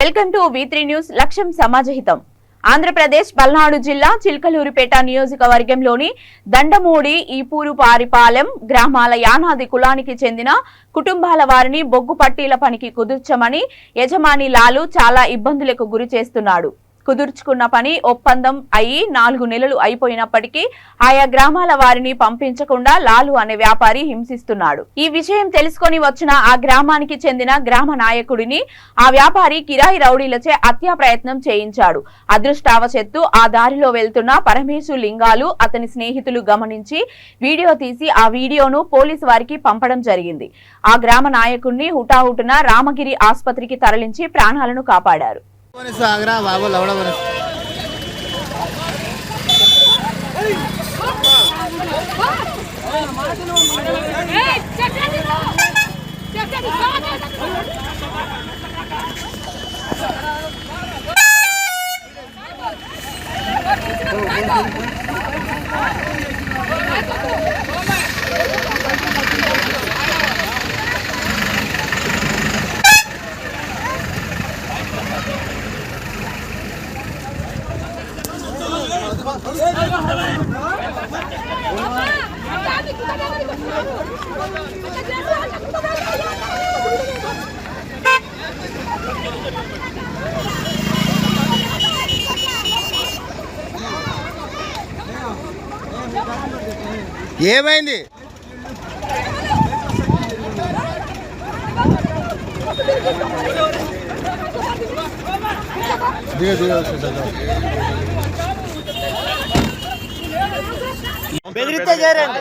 Welcome to V3 news. లక్ష్యం సమాజహితం. ఆంధ్రప్రదేశ్ పల్నాడు జిల్లా చిల్కలూరిపేట నియోజకవర్గంలోని దండమూడి ఈపూరుపారిపాలెం గ్రామాల యానాది కులానికి చెందిన కుటుంబాల వారిని బొగ్గు పట్టీల పనికి కుదుర్చమని యజమాని లాలు చాలా ఇబ్బందులకు గురి చేస్తున్నాడు. కుదుర్చుకున్న పని ఒప్పందం అయి 4 నెలలు అయిపోయినప్పటికీ ఆయా గ్రామాల వారిని పంపించకుండా లాలు అనే వ్యాపారి హింసిస్తున్నాడు. ఈ విషయం తెలుసుకొని వచ్చిన ఆ గ్రామానికి చెందిన గ్రామ నాయకుడిని ఆ వ్యాపారి కిరాయి రౌడీలచే హత్యా ప్రయత్నం చేయించాడు. అదృష్టావశత్తు ఆ దారిలో వెళ్తున్న పరమేశు లింగాలు అతని స్నేహితులు గమనించి వీడియో తీసి ఆ వీడియోను పోలీసు వారికి పంపడం జరిగింది. ఆ గ్రామ నాయకుడిని హుటాహుటిన రామగిరి ఆసుపత్రికి తరలించి ప్రాణాలను కాపాడారు. ఏమైంది? బెదిరితే చేరండి.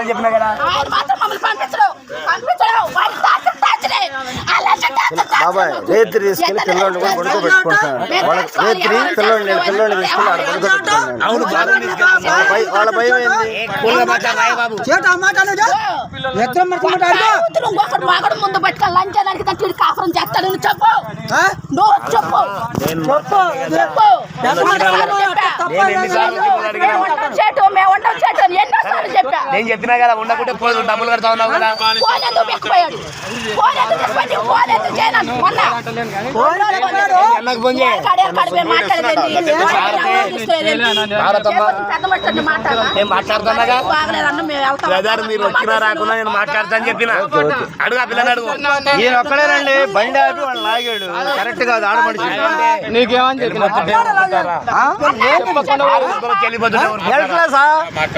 చెప్పిన కదా బాబాయ్ రేత్రి తీసుకెళ్ళి పిల్లల్ని కూడా పడుకోబెట్టుకుంటాను. రేత్రి పిల్లల్ని తీసుకెళ్ళి ఆడ పడుకోబెట్టుకున్నాను. వాళ్ళ భయం ఏంది? ముందు పెట్టుకొని లంచానికి తట్టి కాపురం చేస్తాడు. చెప్పు చెప్పు నేను చెప్పినా కదా ఉండకుంటే డబ్బులు కడతా ఉన్నావు కదా. మీరు వచ్చినా రాకుండా నేను మాట్లాడతాను చెప్పిన. అడుగు ఆ పిల్లని అడుగు. నేను ఒక్కడేనండి బండి ఆపి వాళ్ళు లాగాడు. కరెక్ట్ కాదు. ఆడమనిషి నీకేమని చెప్పిన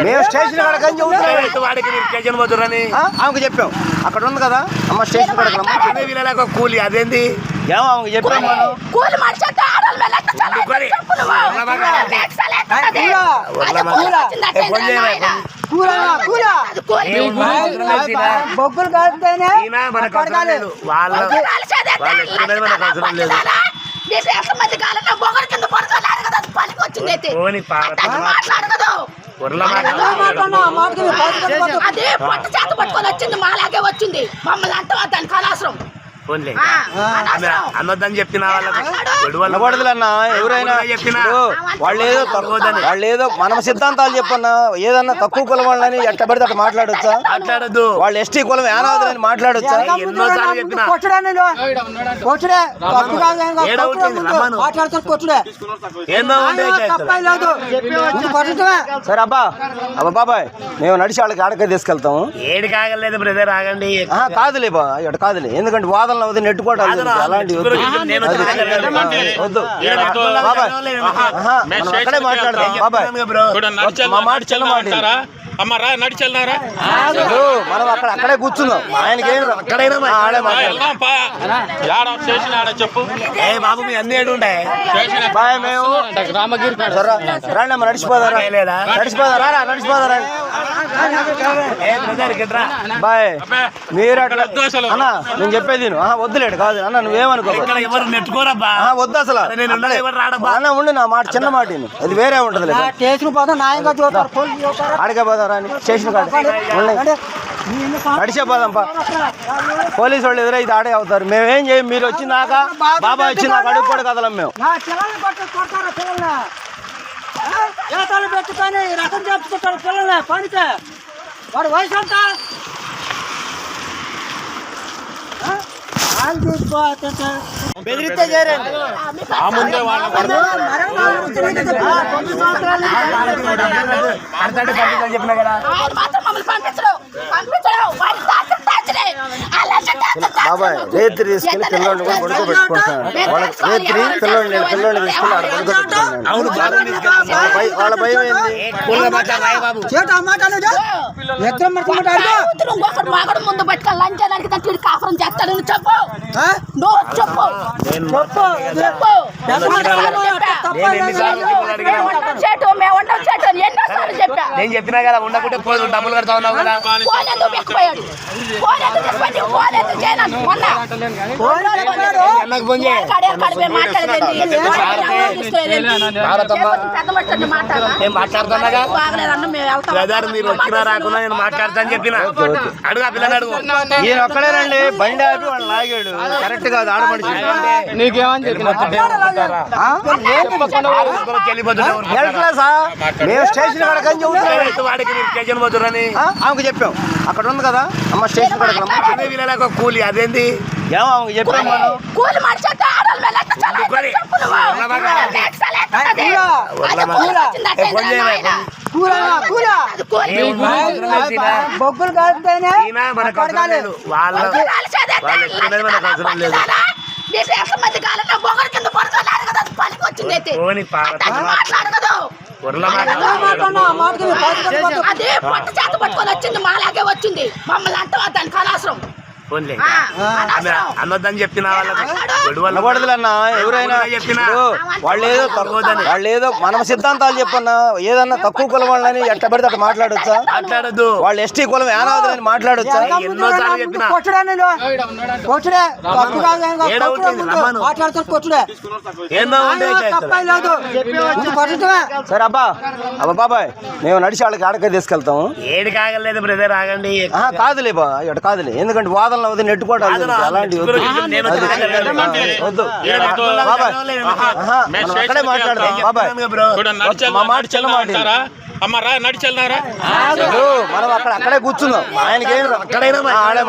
మేము స్టేషన్ ఆమెకు చెప్పాం. అక్కడ ఉంది కదా అమ్మ స్టేషన్ కడక కూలి అదేంటి ఏమో ఆమెకు చెప్పాం. బొగ్గులు కాస్తేనే మనకు అవసరం లేదు. వాళ్ళ అవసరం లేదు. అదే పట్టు చేత పట్టుకొని వచ్చింది. మాలాగే వచ్చింది. మమ్మల్ని అంటే దానికి అనవసరం. అన్నదని చెప్పిన అనకూడదులన్నా. ఎవరైనా చెప్పిన వాళ్ళు ఏదో మన సిద్ధాంతాలు చెప్పన్నా. ఏదన్నా తక్కువ కులం వాళ్ళని ఎట్ట పడితే అట్లా మాట్లాడొచ్చా? మాట్లాడద్దు. వాళ్ళు ఎస్టీ కులం ఏనాదని మాట్లాడొచ్చా? ఎన్నోసార్లు చెప్పిన సరే అబ్బా అబ్బా బాబాయ్ మేము నడిచి వాళ్ళకి ఆడకే తీసుకెళ్తాము. ఏడు కాగలేదు బ్రదర్. ఆగండి. కాదులే బా ఇటు కాదులే. ఎందుకంటే వాదనలు అవుతుంది నెట్టుకోవడం అలాంటివి వద్దు. అక్కడే మాట్లాడదాం బాబాయ్. మా మాట చిన్న మాట మనం అక్కడే కూర్చుందాం. ఆయనకి చెప్పు బాబు మీ అన్ని ఏడు ఉంటాయి. రండి అమ్మ నడిచిపోదారా? నడిచిపోదారా? నడిచిపోదారా? బాయ్ మీరు అట్లా అన్నా నేను చెప్పేది వద్దులేడు కాదు అన్న. నువ్వేమనుకో వద్దు అసలు అన్న. ఉండు నా మాట చిన్న మాట. అది వేరే ఉంటది. అడిగే పోదారా అని స్టేషన్ నడిచే పోదాంపా. పోలీసు వాళ్ళు ఎదురైతే ఆడే అవుతారు. మేమేం చేయం. మీరు వచ్చిందాక బాబాయ్ వచ్చిందాక అడుగు కూడా కదలం మేము. పెట్టుకొని రకం చెప్తుంటాడు పిల్లలే పనికే. వాడు వయసు అంతా బెదిరిస్తే చేరండి చెప్పినా కదా ఆయన మాత్రం మమ్మల్ని పంపించడు వారి తాతలు తాచలే. ఆ లక్ష తాతలు తాచలే. బాబాయ్ రేత్రి తీసుకెళ్ళి పిల్లల్ని కూడా పడుకోబెట్టుకుంటాను రేత్రి పిల్లల్ని తీసుకెళ్ళి ఆడ పడుకోబెట్టుకుంటాను అవును వాళ్ళ భయం ఏంది బాబు ఇంకొకటి మాగడు ముందు పట్టుకొని లంచానికి తట్టి కాపురం చేస్తాడు. నువ్వు చెప్పు నువ్వు చెప్పు చెప్పు మేము ఉంటాం చేటు ఎన్నోసార్లు చెప్పా. నేను చెప్పినా కదా ఉండకుంటే పోదు డబ్బులు కడతా ఉన్నావు కదా పోలేదు వెక్కిపోయాడు పోలేదు చెప్పండి పోలేదు చేయను మొన్న అన్నకు ఫోన్ చేయి నేను మాట్లాడుతున్నాగా బ్రదర్ మీరు వచ్చినా రాకున్నా నేను మాట్లాడతాను చెప్పిన అడుగు ఆ పిల్లని అడుగు ఈయన ఒక్కడేనండి బండి ఆపి వాళ్ళు లాగాడు కరెక్ట్ కాదు ఆడ మనిషి మేము స్టేషన్ కడకని చెబుతున్నాం వాడికి మీరు స్టేషన్ పోతురని ఆమెకు చెప్పాం అక్కడ ఉంది కదా అమ్మ స్టేషన్ కడకమ్మ వీళ్ళకి కూలి అదేంటి ఏమో ఆమెకు చెప్పాం మనం కూలి మనిషి బొగ్గులు కాలితేనే మనకు అవసరం లేదు వాళ్ళ మనకు అవసరం లేదు ఎంతమంది కాలంలో బొగరు కింద పడుకోలేదు కదా పనికి వచ్చింది పోని మాట్లాడదు మాట అదే పట్టు చేత పట్టుకొని వచ్చింది మాలాగే వచ్చింది మమ్మల్ని అంతా దానికి అనవసరం ఫోన్లే అన్నొద్దని చెప్పిన అనకూడదులన్నా ఎవరైనా చెప్పినా వాళ్ళు ఏదో మనం సిద్ధాంతాలు చెప్పన్నా ఏదన్నా తక్కువ కులం వాళ్ళని ఎట్ట పడితే అట్ట మాట్లాడొచ్చా మాట్లాడద్దు వాళ్ళు ఎస్టీ కులం ఏనాదని మాట్లాడొచ్చా ఎన్నోసార్లు చెప్పినా సరే అబ్బా బాబాయ్ మేము నడిచి వాళ్ళకి ఆడకే తీసుకెళ్తాము ఏది కాగలేదు బ్రదర్ ఆగండి కాదులే బా ఇక్కడ కాదులే ఎందుకంటే వాదనలు అవుతుంది నెట్టుకోవడం అలాంటి వద్దు బాబాయ్ మనం అక్కడే మాట్లాడదాం బాబాయ్ మా మాట చిన్న మాట అమ్మారా నడిచెల్లారా మనం అక్కడే కూర్చుందాం ఆయనకి అక్కడైనా ఆడే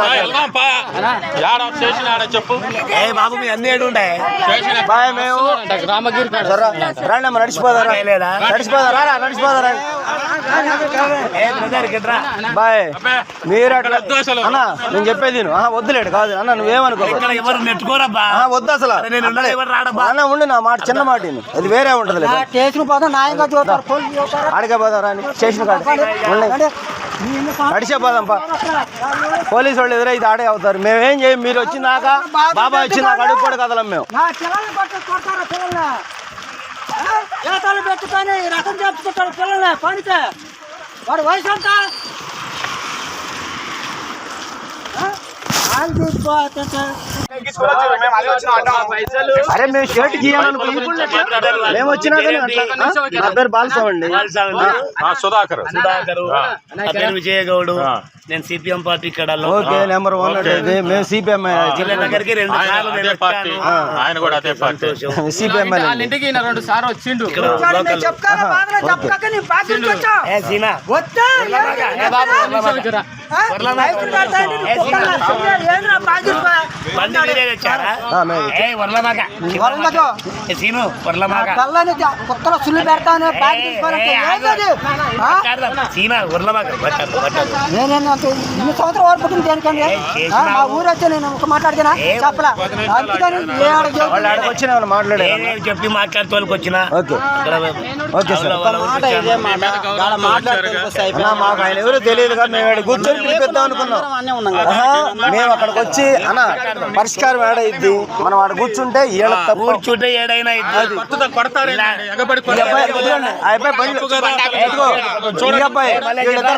స్టేషన్ ఆడ చెప్పు ఏ బాబు మీ అన్ని ఏడు ఉంటాయి బాయ్ మేము రామగిరి రండి అమ్మ నడిచిపోదారా నడిచిపోదారా నడిచిపోదారా బాయ్ మీరు అట్లా అన్న నేను చెప్పేది వద్దులేడు కాదు అన్న నువ్వేమనుకో ఎవరు నెట్టుకోరబ్బా వద్దు అసలు అన్న ఉండు నా మాట చిన్న మాట అది వేరే ఉంటది ఆడికే పోదాం రాని స్టేషన్ కాదు నడిచే పోదాంపా పోలీసు వాళ్ళు ఎదురైతే ఆడే అవుతారు మేమేం చేయం మీరు వచ్చిందాక బాబా వచ్చిందాక అడుగు కూడా కదలం మేము పెట్టుకొని రకం చెప్పుకుంటారు పిల్లల్ని పనితే వాడు వయసు అంతా అరే మేము షర్ట్ గీయాలనుకో మేము వచ్చినా కానీ నా పేరు బాలస్వామి అండి సుధాకర్ విజయ గౌడ్ నేను సిపిఎం పార్టీ ఇక్కడ ఓకే నెంబర్ 1 మేము సిపిఎం దగ్గరికి 2 సార్లు ఆయన కూడా అదే పార్టీ సిపిఎం ఇంటికి 2 సార్లు వచ్చిండు సుల్లు పెడతాను ఇన్ని సంవత్సరం ఓటు పుట్టింది దేనికండి మా ఊరు వచ్చి నేను ఒక మాట్లాడినా చెప్పలా అందుకని వచ్చిన మాట్లాడే చెప్పి మాట్లాడుతోళ్ళకి వచ్చిన మాకు ఆయన ఎవరు తెలియదు కదా మేము కూర్చొని పిలిపిద్దాం అనుకున్నాం మేము అక్కడికి వచ్చి అన్న పరిష్కారం ఏడైద్ది మనం అక్కడ కూర్చుంటే కూర్చుంటే ఏడైనా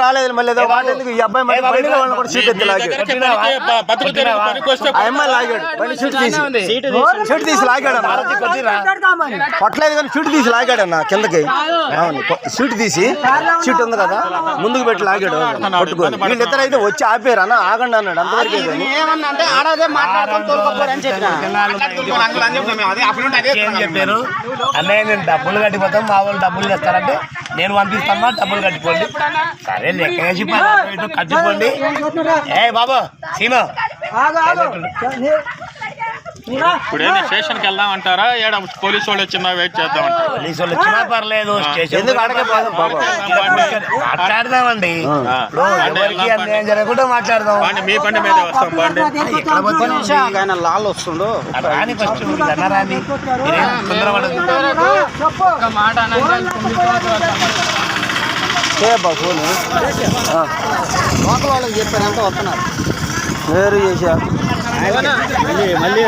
రాలేదు మళ్ళీ ఈ అబ్బాయి మళ్ళీ బండిలో వాళ్ళని కూడా సీట్ ఎత్తి లాగాడు అమ్మాయి లాగాడు సీట్ తీసి లాగాడు పట్టలేదు కానీ సీట్ తీసి లాగాడు అన్న కిందకి అవును సీట్ తీసి సీట్ ఉంది కదా ముందుకు పెట్టి లాగాడు పట్టుకొని వీళ్ళిద్దరు అయితే వచ్చి ఆపారు అన్న ఆగండి అన్నాడు అంతవరకు ఏం చెప్పారు అన్నయ్య నేను డబ్బులు కట్టిపోతాం మా వాళ్ళు డబ్బులు తెస్తారంటే నేను పంపిస్తామా డబ్బులు కట్టిపోండి సరే లెక్క వేసి కట్టుకోండి ఏ బాబు సీను ఇప్పుడు ఏంటి స్టేషన్కి వెళ్దాం అంటారా? ఏడ పోలీసు వాళ్ళు వచ్చిందా వెయిట్ చేద్దాం అంటారా? పోలీసు వాళ్ళు వచ్చినా పర్లేదు, స్టేషన్ ఎందుకు అడగే పోదాం బాబా. మాట్లాడదామండి. ఇప్పుడు ఎవరికి అన్యాయం జరగకుండా మాట్లాడదాం. బండి మీ బండి మీద వస్తాం బండి. ఎక్కడ పోతుంది? ఆయన లాల్ వస్తుండు రాని ఫస్ట్ రాని తొందరపడదు. ఫోన్ లోకల్ వాళ్ళకి చెప్పాను ఎంత వస్తున్నారు వేరు చేసా మళ్ళీ